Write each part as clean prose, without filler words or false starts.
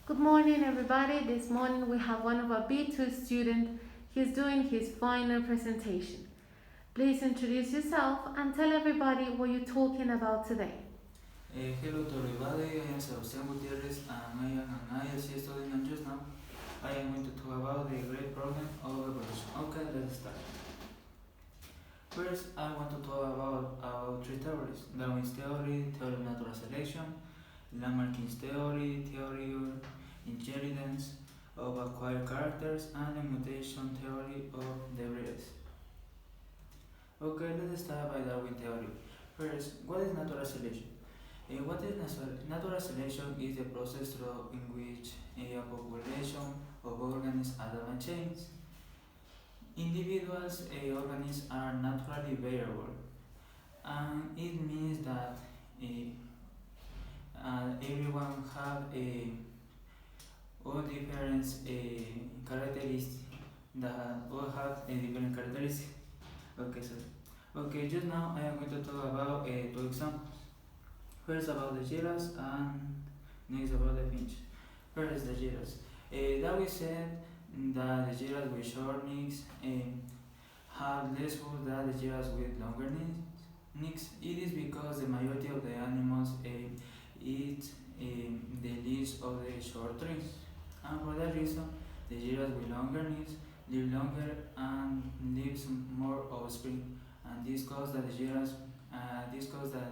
Good morning, everybody. This morning we have one of our B2 students. He's doing his final presentation. Please introduce yourself and tell everybody what you're talking about today. Hello to everybody, I am Sebastián Gutiérrez and I am studying and just now I am going to talk about the great problem of evolution. Okay, let's start. First, I want to talk about three theories: Darwin's theory, theory of natural selection, Lamarck's theory, theory of inheritance of acquired characters, and the mutation theory of the breeds. Okay, let's start by Darwin theory. First, what is natural selection? What is natural selection is the process in which a population of organisms adapt and change. Individuals organisms are naturally variable, and it means that everyone have all different characteristics that all have a different characteristics. Okay, so just now I am going to talk about two examples. First about the giraffes and next about the finch. First the giraffes. That we said that the giraffes with short necks have less food than the giraffes with longer necks. It is because the majority of the animals eat the leaves of the short trees, and for that reason, the giraffes with longer necks live longer and lives more offspring. And this causes that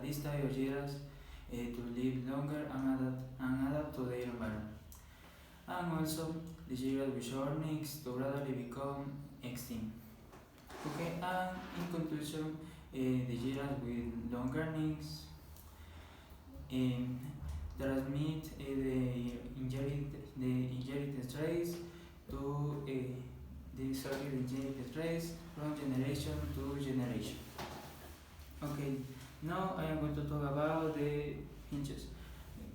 this type of giraffes to live longer and adapt to their environment. And also, the giraffes with short necks to gradually become extinct. Okay, and in conclusion, the giraffes with longer necks um, transmit the inherited traits to the inherited traits from generation to generation. Okay, now I am going to talk about the finches.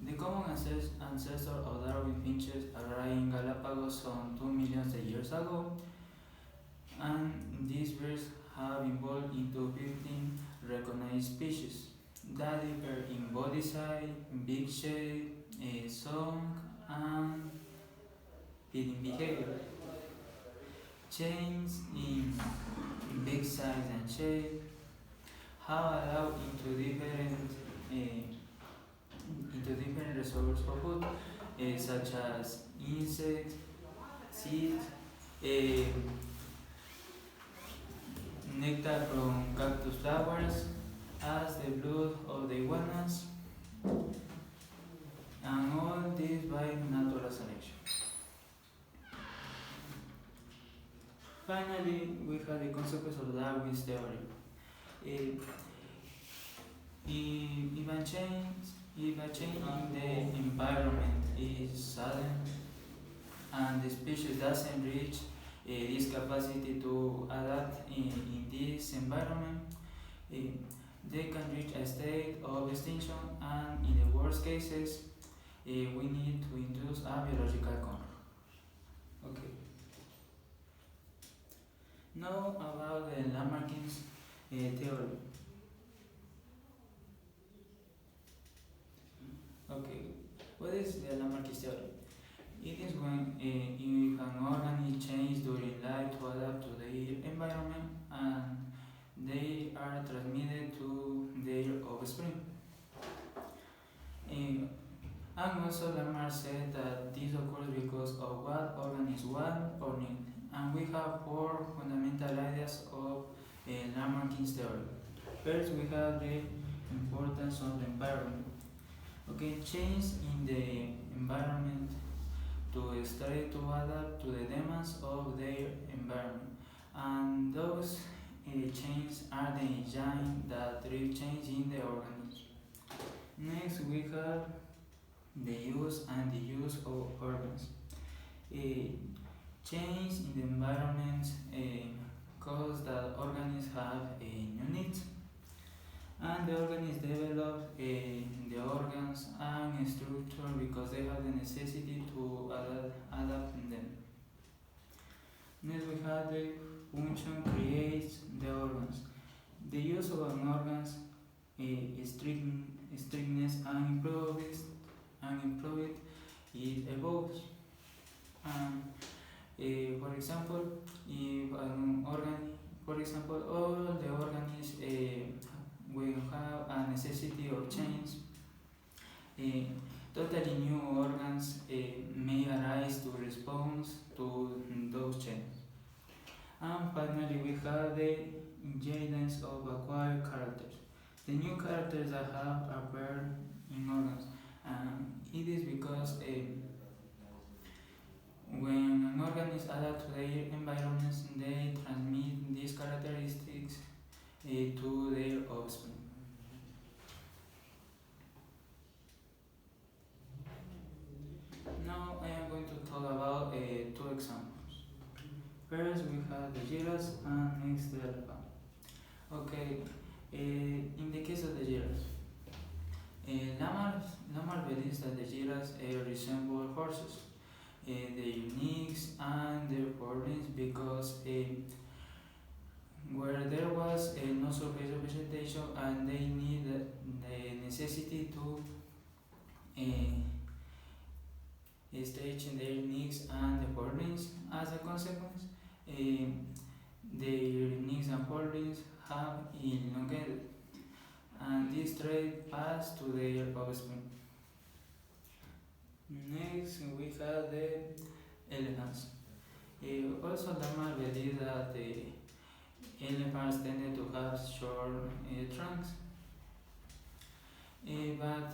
The common ancestor of Darwin finches arrived in Galapagos some 2 million years ago, and these birds have evolved into 15 recognized species that differ in body size, beak shape, song, and feeding behavior. Changes in beak size and shape have allowed into different resources for food, such as insects, seeds, eh, nectar from cactus flowers, as the blood of the iguanas, and all this by natural selection. Finally, we have the consequence of Darwin's theory. Eh, If a change in the environment is sudden and the species doesn't reach this capacity to adapt in this environment, uh, they can reach a state of extinction, and in the worst cases, we need to induce a biological control. Okay. Now about the Lamarck's theory. Okay, what is the Lamarck's theory? It is when if an organism changes during life to adapt to their environment, and they are transmitted to their offspring. And also Lamarck said that this occurs because of what organisms want or need. And we have four fundamental ideas of Lamarck's theory. First, we have the importance of the environment. Okay, change in the environment to start to adapt to the demands of their environment, and those changes are the engine that drive change in the organism. Next, we have the use and the use of organs. A change in the environment cause that organisms have new needs, and the organisms develop the organs and structure because they have the necessity to adapt in them. Next, we have the function creates the organs. The use of an organs strictness and improve it it evolves. For example, if an for example, all the organisms will have a necessity of change. Uh, Totally new organs may arise to respond to those changes. And finally, we have the inheritance of acquired characters. The new characters that have appeared in organs. It is because when an organ is adapted to their environments, they transmit these characteristics to their offspring. Now I am going to talk about two examples. First we have the giraffes and next the elephant. Okay, in the case of the giraffes, Lamar believes that the giraffes resemble horses. Their necks and their forelimbs because where there was no surface of vegetation and they need the necessity to stretch their necks and the forelimbs. As a consequence, their necks and forelimbs have elongated, and this trait passed to their offspring. Next, we have the elephants. Also, Lamar believes that the elephants tended to have short trunks, but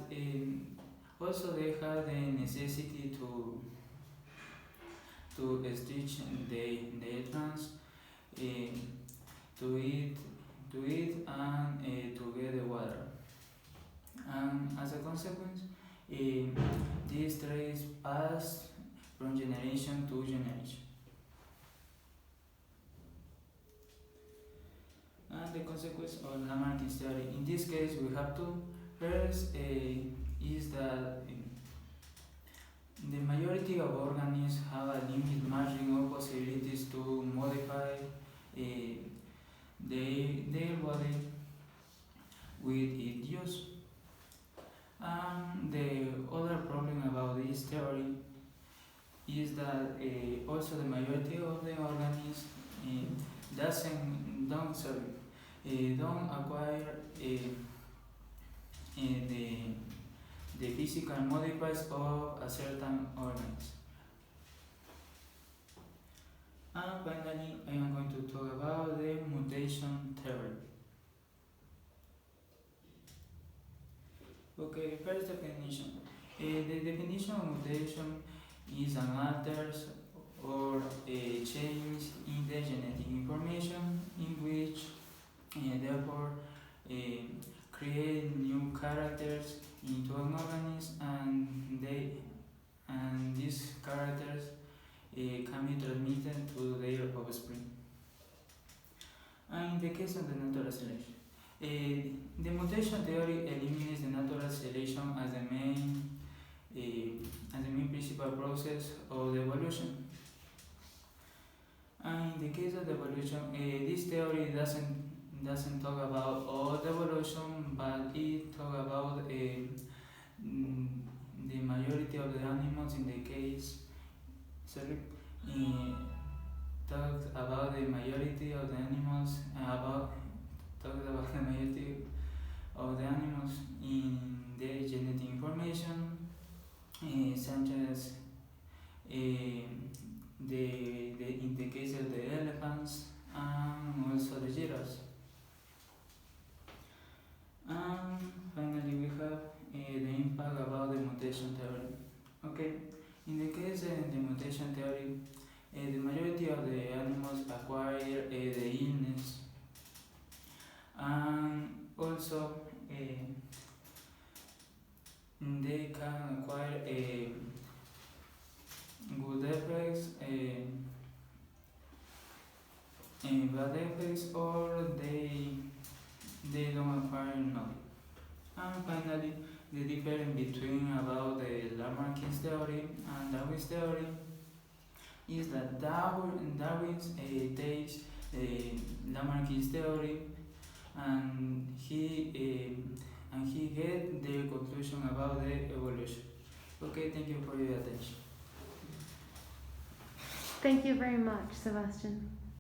also they have the necessity to stitch their trunks to eat and to get the water. And as a consequence, these traits pass from generation to generation. And the consequence of Lamarck's theory. In this case, we have two. First is that the majority of organisms have a limited margin of possibilities to modify their body with its use. The other problem about this theory is that also the majority of the organisms don't acquire the physical modifiers of a certain organism. And finally, I am going to talk about the mutation theory. Okay, first definition. The definition of mutation is an alters or a change in the genetic information in which therefore create new characters into an organism and these characters can be transmitted to their offspring. And in the case of the natural selection, the mutation theory eliminates the natural selection as the main principal process of the evolution. And in the case of the evolution, this theory doesn't talk about all the evolution, but it talks about the majority of the animals. In the case, talks about the majority of the animals talks about the majority of the animals in their genetic information, such as in the case of the elephants and also the giraffes. And finally, we have the impact about the mutation theory. Okay, in the case of the mutation theory, the majority of the animals acquire the illness, and also they can acquire good effects, bad effects, or they don't acquire nothing. And finally, the difference between about the Lamarck's theory and Darwin's theory is that Darwin takes Lamarck's theory and he get the conclusion about the evolution. Okay, thank you for your attention. Thank you very much, Sebastian.